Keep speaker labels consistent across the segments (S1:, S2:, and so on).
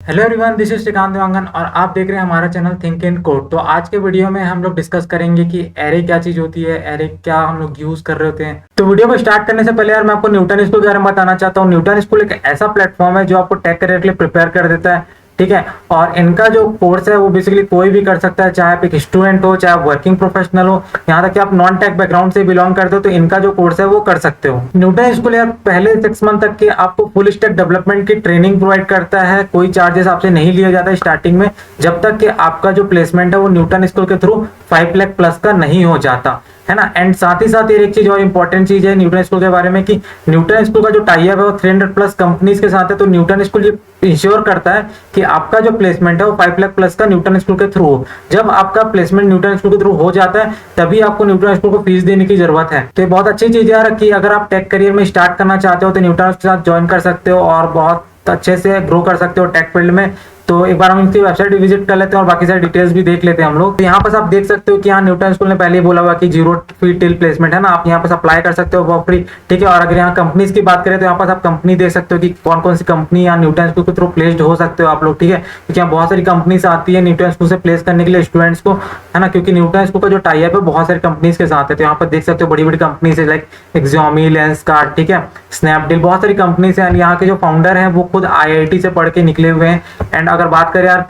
S1: Hello everyone, this is Shrikant Dewangan और आप देख रहे हैं हमारा चैनल थिंक एंड कोड। तो आज के वीडियो में हम लोग डिस्कस करेंगे कि एरे क्या चीज होती है, एरे क्या हम लोग यूज कर रहे होते हैं। तो वीडियो को स्टार्ट करने से पहले यार मैं आपको न्यूटन स्कूल के बारे में बताना चाहता हूँ। न्यूटन स्कूल एक ऐसा प्लेटफॉर्म है जो आपको टेक करियर के लिए प्रिपेयर कर देता है, ठीक है। और इनका जो कोर्स है वो बेसिकली कोई भी कर सकता है, चाहे आप एक स्टूडेंट हो, चाहे आप वर्किंग प्रोफेशनल हो, यहाँ तक कि आप नॉन टेक बैकग्राउंड से बिलोंग करते हो तो इनका जो कोर्स है वो कर सकते हो। न्यूटन स्कूल यार पहले 6 मंथ तक के आपको फुल स्टैक डेवलपमेंट की ट्रेनिंग प्रोवाइड करता है। कोई चार्जेस आपसे नहीं लिया जाता स्टार्टिंग में, जब तक कि आपका जो प्लेसमेंट है वो न्यूटन स्कूल के थ्रू 5 लाख प्लस का नहीं हो जाता है ना। एंड साथ ही साथ ये एक चीज और इंपॉर्टेंट चीज है न्यूटन स्कूल के बारे में कि न्यूटन स्कूल का जो टाई अप है वो 300 प्लस कंपनीज के साथ है। तो न्यूटन स्कूल ये इंश्योर करता है कि आपका जो प्लेसमेंट है वो 5 लाख प्लस का न्यूटन स्कूल के थ्रू हो। जब आपका प्लेसमेंट न्यूटन स्कूल के थ्रू हो जाता है तभी आपको न्यूटन स्कूल को फीस देने की जरूरत है। तो ये बहुत अच्छी चीज है कि अगर आप टेक करियर में स्टार्ट करना चाहते हो तो न्यूटन के साथ ज्वाइन कर सकते हो और बहुत अच्छे से ग्रो कर सकते हो टेक फील्ड में। तो एक बार हम इनकी वेबसाइट विजिट कर लेते हैं और बाकी सारी डिटेल्स भी देख लेते हैं हम लोग। तो यहाँ पर आप देख सकते हो कि यहाँ न्यूटन स्कूल ने पहले ही बोला हुआ कि 0 फी टिल प्लेसमेंट है ना, आप यहाँ पर अप्लाई कर सकते हो फॉर फ्री, ठीक है। और अगर यहाँ कंपनीज की बात करें तो यहाँ पर आप कंपनी देख सकते हो कि कौन कौन सी कंपनी यहाँ न्यूटन स्कूल के थ्रू प्लेस्ड हो सकते हो आप लोग, ठीक है। क्योंकि यहाँ बहुत सारी कंपनीज आती है न्यूटन स्कूल से प्लेस करने के लिए स्टूडेंट्स को, है ना। क्योंकि न्यूटन स्कूल का जो टाई अप है बहुत सारी कंपनीज के साथ है। तो यहाँ पर देख सकते हो बड़ी बड़ी कंपनीज है लाइक एक्सॉमी, लेंसकार्ट, ठीक है, स्नैपडील, बहुत सारी कंपनीज हैं। यहाँ के जो फाउंडर हैं वो खुद IIT से पढ़ के निकले हुए हैं। एंड अगर बात करें यार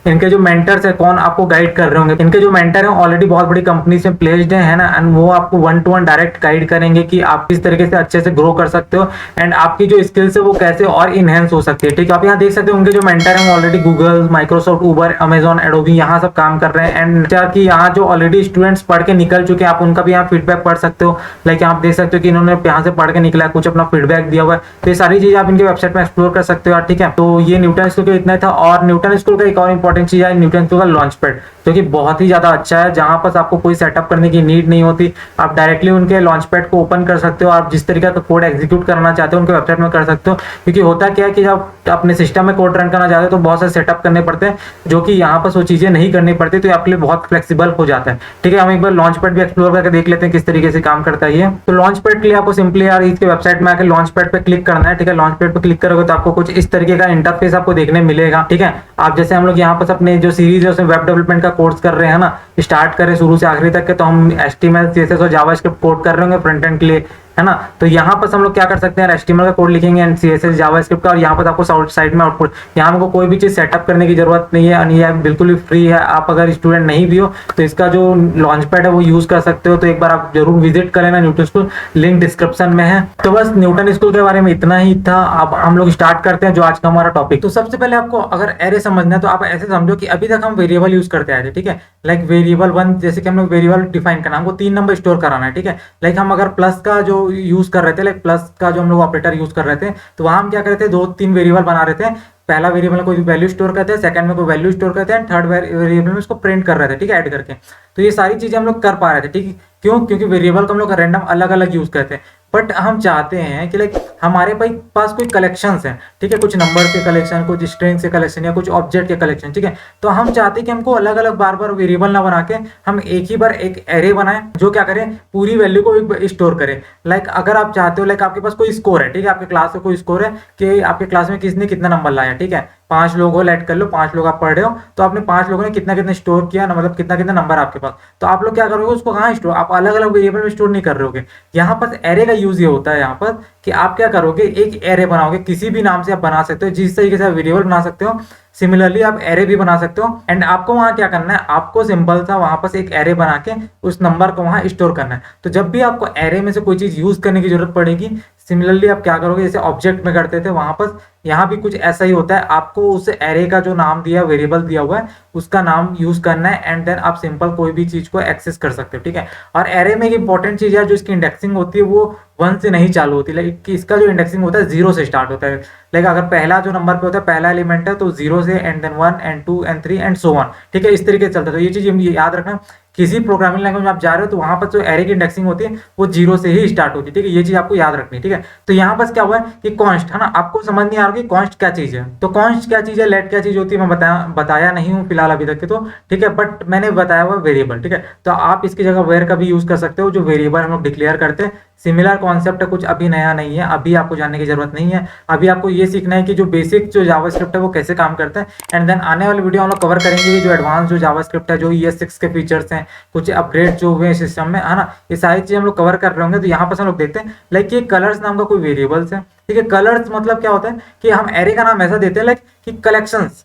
S1: इनके जो मेंटर्स है कौन आपको गाइड कर रहे होंगे, इनके जो मेंटर हैं ऑलरेडी बहुत बड़ी कंपनी से प्लेस्ड है ना। एंड वो आपको 1 to 1 डायरेक्ट गाइड करेंगे कि आप किस तरीके से अच्छे से ग्रो कर सकते हो एंड आपकी जो स्किल्स है वो कैसे और इनहेंस हो सकती है, ठीक है। आप यहाँ देख सकते हो उनके जो मेंटर हैं वो ऑलरेडी गूगल, माइक्रोसॉफ्ट, उबर, अमेजॉन, एडोबी यहाँ सब काम कर रहे हैं। एंड कि यहाँ जो ऑलरेडी स्टूडेंट्स पढ़ के निकल चुके हैं आप उनका भी यहाँ फीडबैक पढ़ सकते हो। लाइक आप देख सकते हो कि इन्होंने यहाँ से पढ़ के निकला है, कुछ अपना फीडबैक दिया हुआ है। तो ये सारी चीजें आप इनकी वेबसाइट में एक्सप्लोर कर सकते हो, ठीक है। तो ये न्यूटन स्कूल का इतना था। और न्यूटन स्कूल का एक और इंपॉर्टेंट चीज है न्यूटन स्कूल का लॉन्च पैड, जो कि बहुत ही ज्यादा अच्छा है, जहां पर आपको कोई सेटअप करने की नीड नहीं होती। आप डायरेक्टली उनके लॉन्च पैड को ओपन कर सकते हो, आप जिस तरीके का कोड एग्जीक्यूट करना चाहते हो उनके वेबसाइट में कर सकते हो। क्योंकि होता क्या है कि जब अपने सिस्टम में कोड रन करना चाहते हो तो बहुत सारे सेटअप करने पड़ते हैं, जो कि यहाँ पर वो चीजें नहीं करनी पड़ती, तो आपके लिए बहुत फ्लेक्सिबल हो जाता है, ठीक है। हम एक बार लॉन्च पैड भी एक्सप्लोर करके देख लेते हैं किस तरीके से काम करता है ये। तो लॉन्च पैड के लिए आपको सिंपली यार इसके वेबसाइट में आकर लॉन्च पैड पे क्लिक करना है, ठीक है। लॉन्च पैड पे क्लिक करोगे तो आपको कुछ इस तरीके का इंटरफेस आपको देखने मिलेगा, ठीक है। आप जैसे हम लोग यहाँ पर अपने जो सीरीज है उसमें वेब डेवलपमेंट का कोर्स कर रहे हैं ना, स्टार्ट करें शुरू से आखिरी तक के, तो हम HTML, CSS और जावास्क्रिप्ट कोड कर रहे होंगे फ्रंट एंड के लिए, है ना। तो यहाँ पर हम लोग क्या कर सकते हैं, HTML का कोड लिखेंगे एंड CSS, जावास्क्रिप्ट का, और यहाँ पर आपको साइड में आउटपुट, यहाँ हमको कोई भी चीज सेटअप करने की जरूरत नहीं है, ये बिल्कुल ही फ्री है। आप अगर स्टूडेंट नहीं भी हो तो इसका जो लॉन्च पैड है वो यूज कर सकते हो। तो एक बार आप जरूर विजिट कर लेना न्यूटन स्कूल, लिंक डिस्क्रिप्शन में है। तो बस न्यूटन स्कूल के बारे में इतना ही था। अब हम लोग स्टार्ट करते हैं जो आज का हमारा टॉपिक। तो सबसे पहले आपको अगर एरे समझना है तो आप ऐसे समझो कि अभी तक हम वेरिएबल यूज करते आए थे, ठीक है। लाइक वेरिएबल 1, जैसे कि हम लोग वेरिएबल डिफाइन करना, हमको 3 नंबर स्टोर कराना है, ठीक है। लाइक हम अगर प्लस का जो यूज कर रहे थे, लाइक प्लस का जो हम लोग ऑपरेटर यूज कर रहे थे, तो वहां हम क्या कर रहे थे, 2-3 वेरिएबल बना रहे थे। पहला वेरिएबल में कोई वैल्यू स्टोर करते हैं, सेकंड में कोई वैल्यू स्टोर करते हैं, थर्ड वेरिएबल में उसको प्रिंट कर रहे थे, ठीक है, ऐड करके। तो ये सारी चीजें हम लोग कर पा रहे थे, ठीक है। क्यों? क्योंकि वेरिएबल को हम लोग रैंडम अलग अलग यूज करते हैं। बट हम चाहते हैं कि लाइक हमारे पास कोई कलेक्शंस हैं, ठीक है, कुछ नंबर के कलेक्शन, कुछ स्ट्रिंग के कलेक्शन या कुछ ऑब्जेक्ट के कलेक्शन, ठीक है। तो हम चाहते हैं कि हमको अलग अलग बार बार वेरिएबल ना बना के हम एक ही बार एक एरे बनाएं जो क्या करें, पूरी वैल्यू को स्टोर करें। लाइक अगर आप चाहते हो, लाइक आपके पास कोई स्कोर है, ठीक है, आपके क्लास में कोई स्कोर है कि आपके क्लास में किसने कितना नंबर लाया, ठीक है। 5 लोग हो, लेट कर लो 5 लोग आप पढ़ रहे हो, तो आपने 5 लोगों ने कितना कितना स्टोर किया ना, मतलब कितना कितना नंबर आपके पास। तो आप लोग क्या करोगे, उसको कहाँ स्टोर, आप अलग अलग वेरिएबल में स्टोर नहीं कर रहे होगे। यहाँ पर एरे का यूज ये होता है यहाँ पर कि आप क्या करोगे, एक एरे बनाओगे, किसी भी नाम से आप बना सकते हो, जिस तरीके से आप वेरिएबल बना सकते हो सिमिलरली आप एरे भी बना सकते हो। एंड आपको वहां क्या करना है, आपको सिंपल सा वहां पर एक एरे बना के उस नंबर को वहां स्टोर करना है। तो जब भी आपको एरे में से कोई चीज यूज करने की जरूरत पड़ेगी, सिमिलरली आप क्या करोगे, जैसे ऑब्जेक्ट में करते थे वहां पर, यहाँ भी कुछ ऐसा ही होता है। आपको उस एरे का जो नाम दिया, वेरिएबल दिया हुआ है, उसका नाम यूज करना है एंड देन आप सिंपल कोई भी चीज को एक्सेस कर सकते हो, ठीक है। और एरे में एक इंपॉर्टेंट चीज है, जो इसकी इंडेक्सिंग होती है वो 1 से नहीं चालू होती, लाइक कि इसका जो इंडेक्सिंग होता है 0 से स्टार्ट होता है। लाइक अगर पहला जो नंबर पे होता है, पहला एलिमेंट है, तो 0 से and then 1 and 2 and 3 and so on, ठीक है, इस तरीके से चलता है। तो ये चीज याद रखना, किसी प्रोग्रामिंग लैंग्वेज में आप जा रहे हो तो वहां पर जो एरे की इंडेक्सिंग होती है वो 0 से ही स्टार्ट होती है, ठीक है। ये चीज आपको याद रखनी है, ठीक है। तो यहाँ पर क्या हुआ है कि कॉन्स्ट, है ना, आपको समझ नहीं आ रहा कि कॉन्स्ट क्या चीज है। तो कॉन्स्ट क्या चीज है, लेट क्या चीज होती है, मैं बताया नहीं हूँ फिलहाल अभी तक के, तो ठीक है, बट मैंने बताया हुआ वेरिएबल, ठीक है। तो आप इसकी जगह वेयर का भी यूज कर सकते हो, जो वेरिएबल हम लोग डिक्लेयर करते हैं सिमिलर कॉन्सेप्ट है, कुछ अभी नया नहीं है, अभी आपको जानने की जरूरत नहीं है। अभी आपको ये सीखना है कि जो बेसिक जो जावास्क्रिप्ट है वो कैसे काम करता है, एंड देन आने वाली वीडियो हम लोग कवर करेंगे कि जो एडवांस जो जावास्क्रिप्ट है, जो ES6 के फीचर्स हैं, कुछ अपग्रेड जो हुए सिस्टम में, है ना, ये सारी चीजें हम लोग कवर कर रहे होंगे। तो यहाँ पर हम लोग देखते हैं लाइक ये कलर्स नाम का कोई वेरिएबल्स है, ठीक है। कलर्स मतलब क्या होता है कि हम एरे का नाम ऐसा देते हैं लाइक कि कलेक्शंस,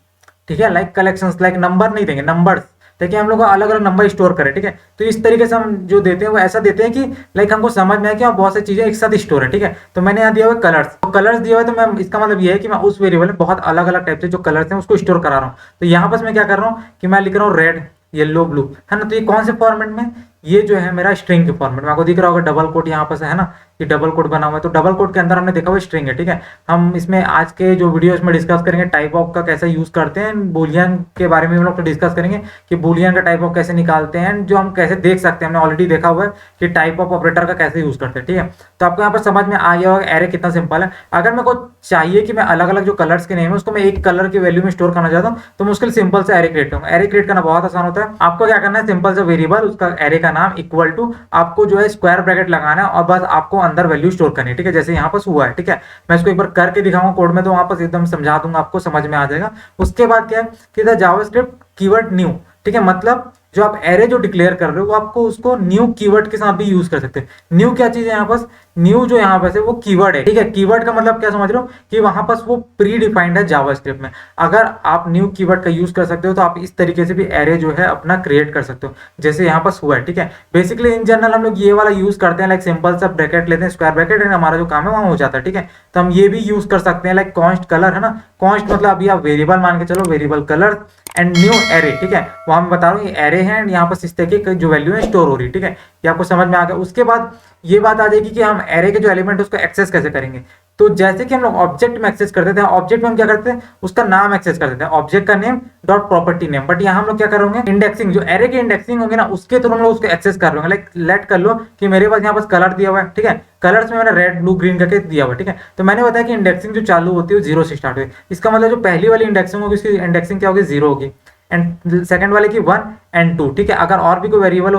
S1: ठीक है, लाइक कलेक्शंस, लाइक नंबर नहीं देंगे, नंबर्स, देखिए हम लोग अलग अलग नंबर स्टोर करें, ठीक है। तो इस तरीके से हम जो देते हैं वो ऐसा देते हैं कि लाइक हमको समझ में आए कि बहुत सी चीजें एक साथ स्टोर है, ठीक है। तो मैंने यहाँ दिया हुआ कलर्स, तो कलर्स दिया हुआ है, तो मैं इसका मतलब ये है कि मैं उस वेरिएबल में बहुत अलग अलग टाइप से जो कलर्स हैं उसको स्टोर करा रहा हूँ। तो यहाँ पर मैं क्या कर रहा हूँ कि मैं लिख रहा हूँ रेड, येलो, ब्लू, है ना। तो ये कौन से फॉर्मेट में, ये जो है मेरा स्ट्रिंग के फॉर्मेट में, आपको दिख रहा होगा डबल कोट यहाँ पर है ना, ये डबल कोट बना हुआ है। तो डबल कोट के अंदर हमने देखा हुआ स्ट्रिंग है, ठीक है। हम इसमें आज के जो वीडियो में डिस्कस करेंगे टाइप ऑफ का कैसे यूज करते हैं, बूलियन के बारे में हम लोग तो डिस्कस करेंगे कि बूलियन का टाइप ऑफ कैसे निकालते हैं, जो हम कैसे देख सकते हैं, हमने ऑलरेडी देखा हुआ है कि टाइप ऑफ ऑपरेटर का कैसे यूज करते हैं, ठीक है। तो आपको यहाँ पर समझ में आ गया होगा एरे कितना सिंपल है। अगर मेरे को चाहिए कि मैं अलग अलग जो कलर्स के नेम है उसको मैं एक कलर की वैल्यू में स्टोर करना चाहता हूँ, तो मुश्किल सिंपल से एरे क्रिएट करूंगा। एरे क्रिएट करना बहुत आसान होता है। आपको क्या करना है, सिंपल से वेरिएबल, उसका एरे का नाम इक्वल टू, आपको जो है स्क्वायर ब्रैकेट लगाना है और बस आपको अंदर वैल्यू स्टोर करनी है, ठीक है। जैसे यहाँ पर हुआ है, ठीक है। मैं इसको एक बार करके दिखाऊंगा कोड में, तो वहां पर एकदम समझा दूंगा, आपको समझ में आ जाएगा। उसके बाद क्या है कि द जावास्क्रिप्ट कीवर्ड न्यू, ठीक है, मतलब जो आप एरे जो डिक्लेयर कर रहे हो वो आपको उसको न्यू कीवर्ड के साथ भी यूज कर सकते हैं। न्यू क्या चीज है यहाँ पर, न्यू जो यहाँ पर है वो कीवर्ड है, ठीक है। कीवर्ड का मतलब क्या समझ रहे हो कि वहां पर वो प्री डिफाइंड है जावास्क्रिप्ट में। अगर आप न्यू कीवर्ड का यूज कर सकते हो तो आप इस तरीके से भी एरे जो है अपना क्रिएट कर सकते हो, जैसे यहाँ पर हुआ है, ठीक है। बेसिकली इन जनरल हम लोग ये वाला यूज करते हैं, लाइक सिंपल सा ब्रैकेट लेते हैं, स्क्वायर ब्रैकेट, एंड हमारा जो काम है वहां हो जाता है, ठीक है। तो हम ये भी यूज कर सकते हैं, लाइक कॉन्स्ट कलर, है ना। कॉन्स्ट मतलब अभी आप वेरिएबल मान के चलो, variable colour and new array, ठीक है। वहां मैं बता रहा हूँ ये एरे है एंड यहाँ पर इस तरीके की जो वैल्यू है स्टोर हो रही है, ठीक है। ये आपको समझ में आ गया। उसके बाद ये बात आ जाएगी कि हम एरे के जो एलिमेंट है उसको एक्सेस कैसे करेंगे। तो जैसे कि हम लोग ऑब्जेक्ट में एक्सेस करते थे, ऑब्जेक्ट में हम क्या करते हैं, उसका नाम एक्सेस कर देते हैं, ऑब्जेक्ट का name dot property name. But यहाँ हम लोग क्या करेंगे, इंडेक्सिंग, जो एरे की इंडेक्सिंग होगी ना उसके थ्रू हम लोग उसको एक्सेस कर रहे होंगे। लाइक लेट कर लो कि मेरे पास यहाँ पास कलर दिया हुआ है, ठीक है। कलर्स में मैंने रेड, ब्लू, ग्रीन करके दिया हुआ है, ठीक है। तो मैंने बताया कि इंडेक्सिंग जो चालू होती है वो 0 से स्टार्ट हुई। इसका मतलब जो पहली वाली इंडेक्सिंग होगी उसकी इंडेक्सिंग क्या होगी, 0 होगी, एंड सेकंड वाले की 1 एंड 2, ठीक है। अगर और भी कोई वेरिएबल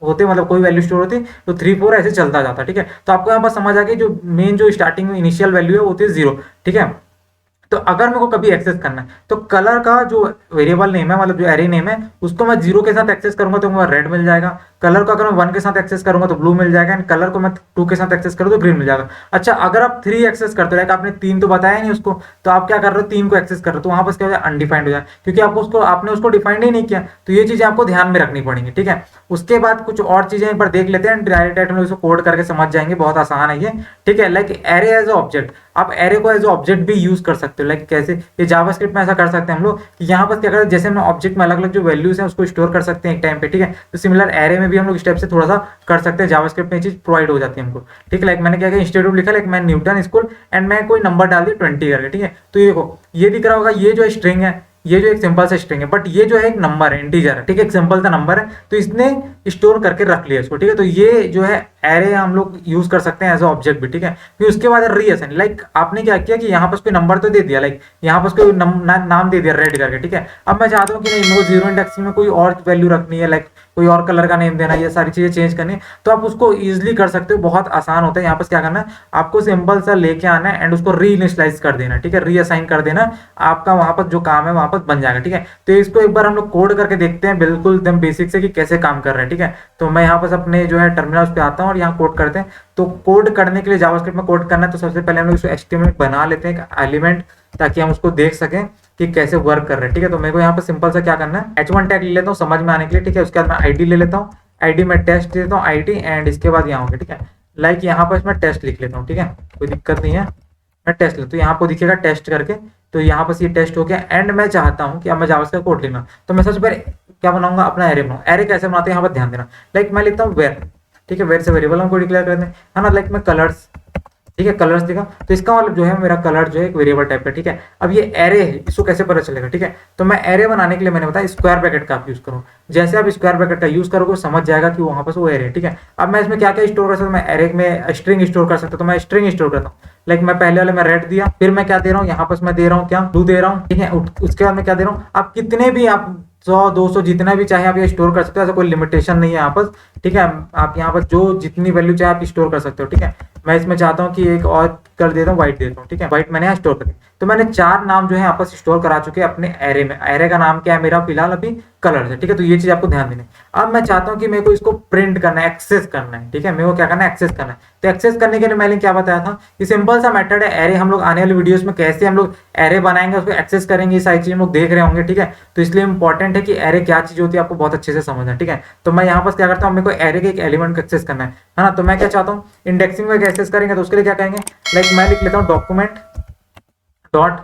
S1: होते मतलब कोई वैल्यू स्टोर होती तो 3 4 ऐसे चलता जाता, ठीक है। तो आपको यहाँ पर समझ आ गया जो मेन जो स्टार्टिंग में इनिशियल वैल्यू है वो होती है 0, ठीक है। तो अगर मेरे को कभी एक्सेस करना है तो कलर का जो वेरिएबल नेम है, मतलब जो एरे नेम है, उसको मैं 0 के साथ एक्सेस करूंगा तो मुझे रेड मिल जाएगा। कलर को अगर मैं 1 के साथ एक्सेस करूंगा तो ब्लू मिल जाएगा, एंड कलर को मैं 2 के साथ एक्सेस करूँ तो ग्रीन मिल जाएगा। अच्छा, अगर आप 3 एक्सेस करते हो, आपने 3 तो बताया नहीं उसको, तो आप क्या कर रहे हो, 3 को एक्सेस कर रहे हो, तो वहां पर क्या हो जाए, अनडिफाइंड हो जाए, क्योंकि आपने उसको डिफाइंड ही नहीं किया। तो ये चीजें आपको ध्यान में रखनी पड़ेंगी, ठीक है। उसके बाद कुछ और चीजें एक बार देख लेते हैं, डायरेक्ट हम लोग इसको कोड करके समझ जाएंगे, बहुत आसान है ये, ठीक है। लाइक एरे एज ऑब्जेक्ट, आप एरे को एज ऑब्जेक्ट भी यूज कर सकते हो। लाइक कैसे, ये जावास्क्रिप्ट में ऐसा कर सकते हैं हम लोग कि यहाँ पर क्या करते हैं, जैसे हमने ऑब्जेक्ट में अलग अलग जो वैल्यूज हैं उसको स्टोर कर सकते हैं एक टाइम पे, ठीक है। तो सिमिलर एरे में भी हम लोग स्टेप से थोड़ा सा कर सकते हैं, जावास्क्रिप्ट में ये चीज प्रोवाइड हो जाती है हमको, ठीक है। लाइक मैंने क्या किया, इंस्टीट्यूट लिखा, लाइक मैं न्यूटन स्कूल, एंड मैं कोई नंबर डाल दिया 20 करके, ठीक है। तो ये देखो, ये दिख रहा होगा, ये जो स्ट्रिंग है, ये जो एक सिंपल सा स्ट्रिंग है, बट ये जो है एक नंबर है, इंटीजर है, ठीक है, एक सिंपल सा नंबर है, तो इसने स्टोर करके रख लिया इसको, ठीक है। तो ये जो है एरे हम लोग यूज कर सकते हैं एज ऑब्जेक्ट भी, ठीक है। फिर उसके बाद रीअसाइन, लाइक आपने क्या किया कि यहाँ पर कोई नंबर तो दे दिया, लाइक यहाँ पर कोई नाम दे दिया रेड करके, ठीक है। अब मैं चाहता हूँ कि नहीं, मुझे 0 इंडेक्सिंग में कोई और वैल्यू रखनी है, लाइक कोई और कलर का नेम देना, ये सारी चीजें चेंज करनी है, तो आप उसको इजिली कर सकते हो, बहुत आसान होता है। यहाँ पर क्या करना है, आपको सिंपल सा लेके आना है एंड उसको रीइनिशियलाइज कर देना, ठीक है, रीअसाइन कर देना, आपका वहां पर जो काम है वहां पर बन जाएगा, ठीक है। तो इसको एक बार हम लोग कोड करके देखते हैं, बिल्कुल एकदम बेसिक से कि कैसे काम कर रहा है, ठीक है। तो मैं यहाँ पर अपने जो है टर्मिनल पे आता हूँ और यहाँ कोड करते हैं। तो कोड करने के लिए जावास्क्रिप्ट में कोड करना है, तो सबसे पहले हम लोग इसको HTML बना लेते हैं एक एलिमेंट, ताकि हम उसको देख सकें कि कैसे वर्क कर रहे हैं, ठीक है। तो मेरे को यहाँ पर सिंपल सा क्या करना है, H1 टैग ले लेता हूँ समझ में आने के लिए, ठीक है। उसके बाद मैं ID ले लेता हूँ, ID में टेस्ट देता हूँ ID, एंड इसके बाद यहाँ होगा, ठीक है। लाइक यहाँ पर मैं टेस्ट लिख लेता हूँ, ठीक है, कोई दिक्कत नहीं है, मैं टेस्ट लेता हूँ, यहाँ पर दिखेगा टेस्ट करके, तो यहाँ पर ये टेस्ट हो गया। एंड मैं चाहता हूँ कि अब मैं जावास्क्रिप्ट कोड लिखना, तो मैं सबसे पहले क्या बनाऊंगा, अपना एरे बनाऊँ। एरे कैसे बनाते हैं यहाँ पर ध्यान देना, लाइक मैं लिखता हूँ वेर, ठीक है, वेर से वेरिएबल हमको डिक्लेयर करते हैं, है ना। लाइक मैं कलर्स, ठीक है, कलर्स दिखा, तो इसका मतलब जो है मेरा कलर जो है एक वेरिएबल टाइप का, ठीक है। अब ये एरे है, इसको कैसे पता चलेगा, ठीक है। तो मैं एरे बनाने के लिए मैंने बताया स्क्वायर ब्रैकेट का आप यूज करो, जैसे आप स्क्वायर ब्रैकेट का यूज करोगे समझ जाएगा कि वहां पर वो एरे, ठीक है। अब मैं इसमें क्या क्या स्टोर कर सकता हूँ, मैं एरे में स्ट्रिंग स्टोर कर सकता हूँ, तो मैं स्ट्रिंग स्टोर करता हूँ। लाइक मैं पहले वाले में रेड दिया, फिर मैं क्या दे रहा हूँ, यहाँ पर मैं दे रहा हूँ क्या, ब्लू दे रहा हूँ, ठीक है। उसके बाद मैं क्या दे रहा हूँ, आप कितने भी आप 100 200 जितना भी चाहे आप ये स्टोर कर सकते हो, ऐसा कोई लिमिटेशन नहीं है यहाँ पर। ठीक है, आप यहाँ पर जो जितनी वैल्यू चाहे आप स्टोर कर सकते हो। ठीक है, मैं इसमें चाहता हूँ कि एक और कर देता हूँ, व्हाइट देता हूँ। ठीक है, व्हाइट मैंने यहाँ स्टोर कर दिया। तो मैंने 4 नाम जो है आपस स्टोर करा चुके हैं अपने एरे में। एरे का नाम क्या है मेरा फिलहाल अभी कलर्स है। ठीक है, तो ये चीज आपको ध्यान देनी है। अब मैं चाहता हूँ कि मेरे को इसको प्रिंट करना है, एक्सेस करना है। ठीक है, मेरे को क्या करना है, एक्सेस करना है। तो एक्सेस करने के लिए मैंने क्या बताया था कि सिंपल सा मेथड है एरे। हम लोग आने वाली वीडियोस में कैसे हम लोग एरे बनाएंगे, उसको एक्सेस करेंगे, ये सारी चीज हम लोग देख रहे होंगे। ठीक है, तो इसलिए इंपॉर्टेंट है कि एरे क्या चीज होती है आपको बहुत अच्छे से समझना है। ठीक है, तो मैं यहाँ पर क्या करता हूँ, मेरे को एरे के एक एलिमेंट को एक्सेस करना है ना। तो मैं क्या चाहता हूँ, इंडेक्सिंग में एक्सेस करेंगे तो उसके लिए क्या करेंगे, लाइक मैं लिख लेता हूँ document dot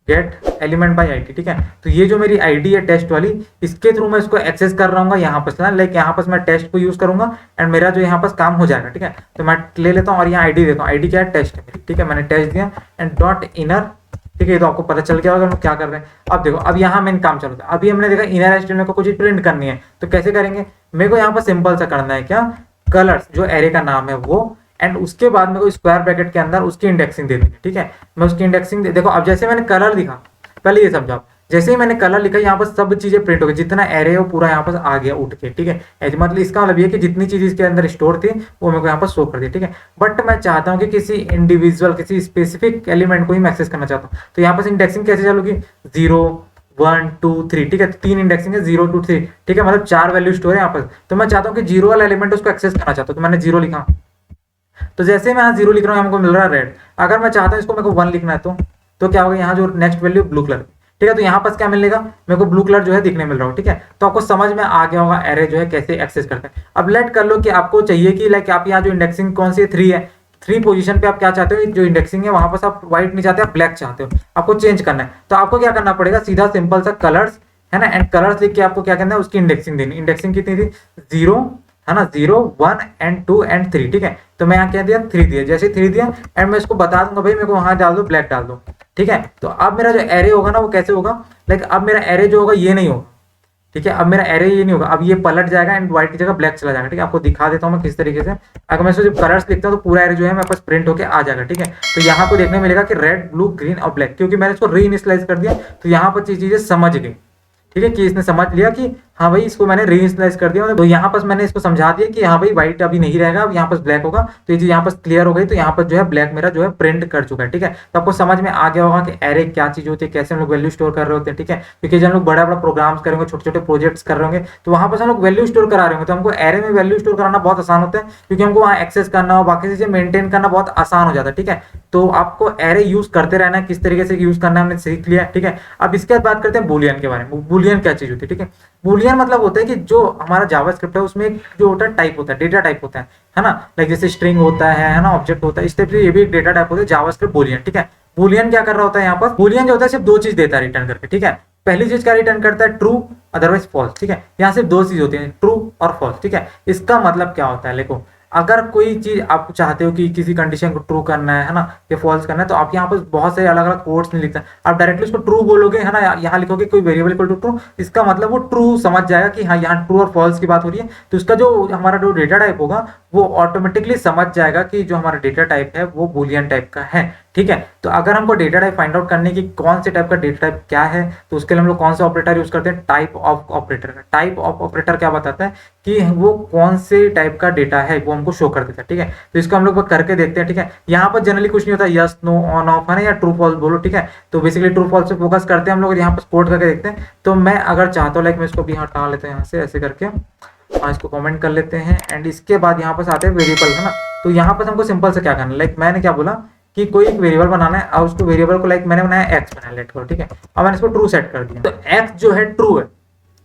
S1: gate element by ID. ठीक है, तो ये जो मेरी आईडी है टेस्ट वाली, इसके थ्रू मैं इसको एक्सेस कर रहा हूँ यहाँ पर, लाइक यहाँ पर मैं टेस्ट को यूज करूंगा एंड मेरा जो यहाँ पर काम हो जाएगा। ठीक है, तो मैं ले लेता हूँ और यहाँ आईडी देता हूँ। आईडी क्या है, टेस्ट है। ठीक है, मैंने टेस्ट दिया एंड डॉट इनर। ठीक है, तो आपको पता चल गया होगा हम क्या कर रहे हैं। अब देखो, अब यहाँ मेन काम चलता है। अभी हमने देखा इनर एचटीएमएल को कुछ प्रिंट करनी है, तो कैसे करेंगे, मेरे को यहाँ पर सिंपल सा करना है, क्या, कलर्स जो एरे का नाम है वो, एंड उसके बाद मेरे को स्क्वायर ब्रैकेट के अंदर उसकी इंडेक्सिंग दे दी। ठीक है, मैं उसकी इंडेक्सिंग देखो, अब जैसे मैंने कलर लिखा, पहले ये समझाओ, जैसे ही मैंने कलर लिखा यहाँ पर सब चीजें प्रिंट हो गई, जितना एरे है वो पूरा यहाँ पर आ गया उठ के। ठीक है, मतलब इसका मतलब ये कि जितनी चीज इसके अंदर स्टोर थी वो मेरे को यहाँ पर शो कर दी। ठीक है, बट मैं चाहता हूँ कि किसी इंडिविजुअल, किसी स्पेसिफिक एलिमेंट को ही मैं एक्सेस करना चाहता हूँ। तो यहाँ पर इंडेक्सिंग कैसे चलोगी, 0 1 2 3। ठीक है, 3 इंडेक्सिंग है, 0 2 3। ठीक है, मतलब 4 वैल्यू स्टोर है यहाँ पर। तो मैं चाहता हूँ कि 0 वाला एलिमेंट उसको एक्सेस करना चाहता हूँ, तो मैंने 0 लिखा। तो जैसे मैं यहाँ 0 लिख रहा हूँ, हमको मिल रहा है रेड। अगर मैं चाहता हूँ इसको मेरे को 1 लिखना है, तो क्या होगा, यहाँ जो नेक्स्ट वैल्यू ब्लू कलर। ठीक है, तो यहाँ पर क्या मिलेगा, मेरे को ब्लू कलर जो है दिखने मिल रहा हो। ठीक है, तो आपको समझ में आ गया होगा एरे जो है कैसे एक्सेस करते हैं। अब लेट कर लो कि आपको चाहिए कि लाइक आप यहाँ जो इंडेक्सिंग कौन सी 3 है, 3 पोजीशन पे आप क्या चाहते हो, जो इंडेक्सिंग है वहां पर आप व्हाइट नहीं चाहते, आप ब्लैक चाहते हो, आपको चेंज करना है। तो आपको क्या करना पड़ेगा, सीधा सिंपल सा कलर्स है ना, एंड कलर्स लिख के आपको क्या करना है, उसकी इंडेक्सिंग देनी। इंडेक्सिंग कितनी थी, 0 है ना, 0 1 एंड 2 एंड 3। ठीक है, तो मैं यहाँ क्या दिया, 3 दिया। जैसे 3 दिया एंड मैं इसको बता दूंगा भाई मेरे को वहां डाल दो, ब्लैक डाल दो। ठीक है, तो अब मेरा जो एरे होगा ना वो कैसे होगा, लाइक अब मेरा एरे जो होगा ये नहीं होगा। ठीक है, अब मेरा एरे ये नहीं होगा, अब ये पलट जाएगा एंड व्हाइट की जगह ब्लैक चला जाएगा। ठीक है, आपको दिखा देता हूँ मैं किस तरीके से। अगर मैं इसको जब कलर्स लिखता हूँ तो पूरा एरे जो है मेरे पास प्रिंट होकर आ जाएगा। ठीक है, तो यहाँ को देखने मिलेगा कि रेड ब्लू ग्रीन और ब्लैक, क्योंकि मैंने इसको रीइनिशियलाइज कर दिया, तो यहाँ पर चीजें समझ गई। ठीक है, कि इसने समझ लिया कि हाँ भाई इसको मैंने रीइनिशियलाइज कर दिया, तो यहाँ पर मैंने इसको समझा दिया कि हाँ भाई व्हाइट अभी नहीं रहेगा, अब यहाँ पर ब्लैक होगा। तो ये चीज यहाँ पर क्लियर हो गई, तो यहाँ पर जो है ब्लैक मेरा जो है प्रिंट कर चुका है। ठीक है, तो आपको समझ में आ गया होगा कि एरे क्या चीज होती है, कैसे हम लोग वैल्यू स्टोर कर रहे होते हैं। ठीक है, क्योंकि जब हम लोग बड़ा बड़ा प्रोग्राम्स करेंगे, छोटे छोटे प्रोजेक्ट्स कर रहे होंगे, तो वहां पर हम लोग वैल्यू स्टोर करा रहे होंगे, तो हमको एरे में वैल्यू स्टोर कराना बहुत आसान होता है, क्योंकि हमको वहाँ एक्सेस करना हो, बाकी चीजें मेंटेन करना बहुत आसान हो जाता है। ठीक है, तो आपको एरे यूज करते रहना है, किस तरीके से यूज करना है हमने सीख लिया। ठीक है, अब इसके बाद बात करते हैं बुलियन के बारे में। बुलियन क्या चीज होती है, ठीक है, बुलियन मतलब होता है कि जो हमारा जावास्क्रिप्ट है उसमें एक जो होता है टाइप होता है, डेटा टाइप होता है ना, लाइक जैसे स्ट्रिंग होता है ना, ऑब्जेक्ट होता है, इस टाइप से ये भी एक डेटा टाइप होता है जावास्क्रिप्ट बुलियन। ठीक है, बुलियन क्या कर रहा होता है, यहाँ पर बुलियन जो होता है सिर्फ 2 चीज देता है रिटर्न करके। ठीक है, पहली चीज क्या रिटर्न करता है, ट्रू अदरवाइज फॉल्स। ठीक है, यहाँ सिर्फ 2 चीज होती है, ट्रू और फॉल्स। ठीक है, इसका मतलब क्या होता है, देखो अगर कोई चीज आप चाहते हो कि किसी कंडीशन को ट्रू करना है ना, या फॉल्स करना है, तो आप यहाँ पर बहुत सारे अलग अलग कोड्स नहीं लिखते, आप डायरेक्टली उसको ट्रू बोलोगे है ना, यहाँ लिखोगे कोई वेरिएबल इक्वल टू ट्रू, इसका मतलब वो ट्रू समझ जाएगा कि हाँ यहाँ ट्रू और फॉल्स की बात हो रही है। तो उसका जो हमारा जो डेटा टाइप होगा वो ऑटोमेटिकली समझ जाएगा कि जो हमारा डेटा टाइप है वो बुलियन टाइप का है। ठीक है, तो अगर हमको डेटा टाइप फाइंड आउट करने की कौन से टाइप का डेटा टाइप क्या है, तो उसके लिए हम लोग कौन सा ऑपरेटर यूज करते हैं, टाइप ऑफ ऑपरेटर का। टाइप ऑफ ऑपरेटर क्या बताता है कि वो कौन से टाइप का डेटा है वो हमको शो कर देता है। ठीक है, तो इसको हम लोग करके देखते हैं। ठीक है, यहाँ पर जनरली कुछ नहीं होता, यस नो ऑन ऑफ है ना, या ट्रू फॉल्स बोलो। ठीक है, तो बेसिकली ट्रू फॉल्स पे फोकस करते हैं हम लोग, यहाँ पर कोड करके देखते हैं। तो मैं अगर चाहता हूँ लाइक मैं इसको भी हटा लेते हैं यहाँ से ऐसे करके, इसको कमेंट कर लेते हैं एंड इसके बाद यहाँ पर आते हैं वेरिएबल है ना। तो यहाँ पर हमको सिंपल से क्या करना है, लाइक मैंने क्या बोला कि कोई एक वेरिएबल बनाना है, और उसको वेरिएबल को लाइक मैंने बनाया एक्स बनाया, लेट करो। ठीक है, अब मैंने इसको ट्रू सेट कर दिया, तो एक्स जो है ट्रू है।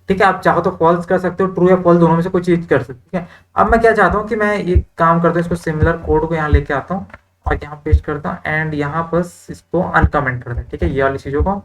S1: ठीक है, आप चाहो तो फॉल्स कर सकते हो, ट्रू या फॉल्स दोनों में से कोई चीज कर सकते हो। ठीक है, अब मैं क्या चाहता हूँ कि मैं ये काम करता हूँ, इसको सिमिलर कोड को यहाँ लेके आता हूँ और यहाँ पेस्ट करता हूँ एंड यहाँ पर इसको अनकमेंट करता हूँ। ठीक है, ये वाली चीजों को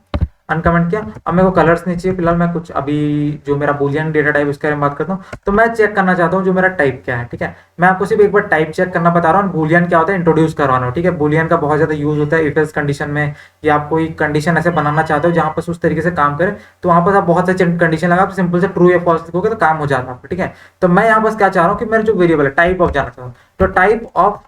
S1: अनकमेंट किया। अब मेरे को कलर्स नहीं चाहिए फिलहाल, मैं कुछ अभी जो मेरा बुलियन डेटा टाइप उसके बारे में बात करता हूँ। तो मैं चेक करना चाहता हूँ जो मेरा टाइप क्या है। ठीक है, मैं आपको सिर्फ एक बार टाइप चेक करना बता रहा हूँ, बुलियन क्या होता है इंट्रोड्यूस करवाना हो। ठीक है, बुलियन का बहुत ज्यादा यूज होता है इफ एल्स कंडीशन में, या आप कोई कंडीशन ऐसे बनाना चाहते हो जहाँ पर उस तरीके से काम करे, तो वहां पर आप बहुत सारे कंडीशन लगा, आप सिंपल से ट्रू या फॉल्स लिखोगे तो काम हो जाता है आपको। ठीक है, तो मैं यहाँ पर क्या चाह रहा हूँ कि मेरा जो वेरिएबल है टाइप ऑफ जाना चाहता हूँ, तो टाइप ऑफ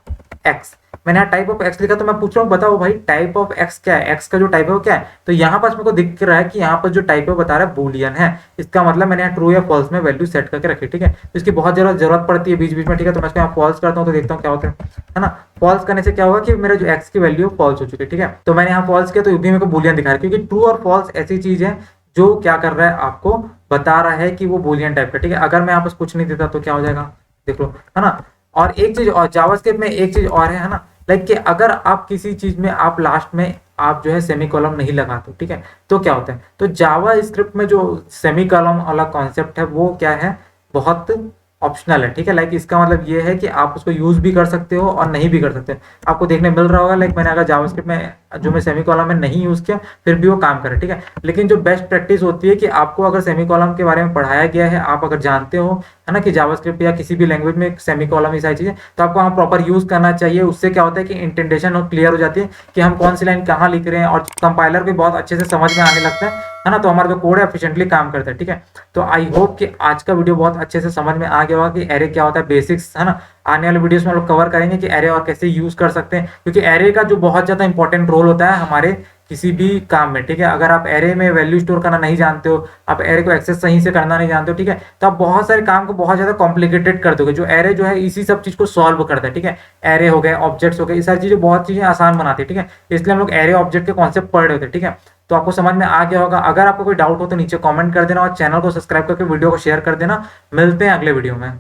S1: एक्स, मैंने यहाँ टाइप ऑफ एक्स लिखा, तो मैं पूछ रहा हूँ बताओ भाई टाइप ऑफ एक्स क्या है, एक्स का जो टाइप है वो क्या है। तो यहाँ पास मेरे को दिख रहा है कि यहाँ पर जो टाइप है बता रहा है बूलियन है। इसका मतलब मैंने यहाँ ट्रू या फॉल्स में वैल्यू सेट करके रखी, ठीक है। तो इसकी बहुत जरूरत पड़ती है बीच बीच में, ठीक है। तो मैं इसको यहाँ फॉल्स करता हूँ तो देखता हूँ क्या होता है ना। फॉल्स करने से क्या होगा कि मेरा जो एक्स की वैल्यू फॉल्स हो चुकी है, ठीक है। तो मैंने यहाँ फॉल्स किया तो भी मेरे को बूलियन दिखा रहा है, क्योंकि ट्रू और फॉल्स ऐसी चीज है जो क्या कर रहा है, आपको बता रहा है कि वो बूलियन टाइप का, ठीक है। अगर मैं यहाँ पर कुछ नहीं देता तो क्या हो जाएगा, देख लो, है ना। और एक चीज और जावास्क्रिप्ट में एक चीज और है ना, लाइक कि अगर आप किसी चीज में आप लास्ट में आप जो है सेमी कॉलम नहीं लगाते, ठीक है, तो क्या होता है। तो जावा स्क्रिप्ट में जो सेमी कॉलम वाला कॉन्सेप्ट है वो क्या है, बहुत ऑप्शनल है, ठीक है। लाइक इसका मतलब ये है कि आप उसको यूज भी कर सकते हो और नहीं भी कर सकते। आपको देखने मिल रहा होगा, लाइक मैंने अगर जावास्क्रिप्ट में जो मैं सेमी कॉलम में नहीं यूज किया फिर भी वो काम करे, ठीक है। लेकिन जो बेस्ट प्रैक्टिस होती है कि आपको अगर सेमी कॉलम के बारे में पढ़ाया गया है, आप अगर जानते हो, है ना, कि जावास्क्रिप्ट या किसी भी लैंग्वेज में सेमी कॉलम ये सारी चीजें, तो आपको वहाँ प्रॉपर यूज करना चाहिए। उससे क्या होता है कि इंटेंडेशन क्लियर हो जाती है कि हम कौन सी लाइन कहाँ लिख रहे हैं, और कंपाइलर भी बहुत अच्छे से समझ में आने लगता है ना। तो हमारा जो कोड है एफिशिएंटली काम करता है, ठीक है। तो आई होप कि आज का वीडियो बहुत अच्छे से समझ में आ गया होगा कि एरे क्या होता है, बेसिक्स, है ना। आने वाले वीडियोस में हम लोग कवर करेंगे कि एरे और कैसे यूज कर सकते हैं, क्योंकि एरे का जो बहुत ज्यादा इंपॉर्टेंट रोल होता है हमारे किसी भी काम में, ठीक है। अगर आप एरे में वैल्यू स्टोर करना नहीं जानते हो, आप एरे को एक्सेस सही से करना नहीं जानते हो, ठीक है, तो आप बहुत सारे काम को बहुत ज्यादा कॉम्प्लिकेटेड कर दोगे। जो एरे जो है इसी सब चीज को सॉल्व करता है, ठीक है। एरे हो गए, ऑब्जेक्ट्स हो गए, ये सारी चीजें बहुत चीजें आसान बनाती है, ठीक है। इसलिए हम लोग एरे ऑब्जेक्ट के कॉन्सेप्ट पढ़ रहे होते हैं, ठीक है। तो आपको समझ में आ गया होगा। अगर आपको कोई डाउट हो तो नीचे कमेंट कर देना और चैनल को सब्सक्राइब करके वीडियो को शेयर कर देना। मिलते हैं अगले वीडियो में।